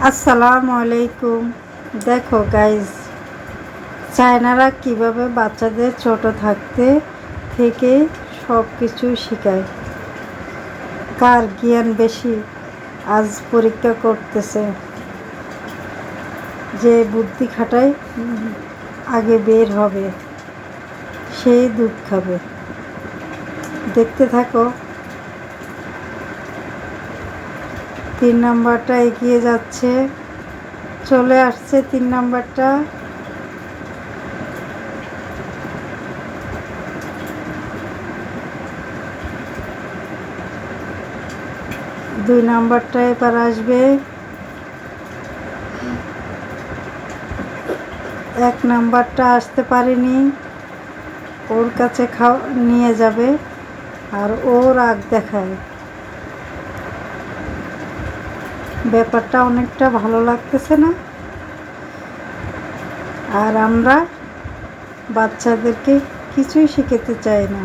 আসসালামু আলাইকুম। দেখো গাইজ, চায়নারা কিভাবে বাচ্চাদের ছোট থাকতে থেকে সব কিছু শেখায়। কার জ্ঞান বেশি আজ পরীক্ষা করতেছে। যে বুদ্ধি খাটায় আগে বের হবে, সেই দুধ খাবে। দেখতে থাকো। 3 নাম্বারটা এগিয়ে যাচ্ছে, চলে আসছে 3 নাম্বারটা। দুই নাম্বারটা এবার আসবে। 1 নাম্বারটা আসতে পারেনি, ওর কাছে নিয়ে যাবে আর ও রাগ দেখায়। ব্যাপারটা অনেকটা ভালো লাগতেছে না? আর আমরা বাচ্চাদেরকে কিছুই শিখাতে চাই না।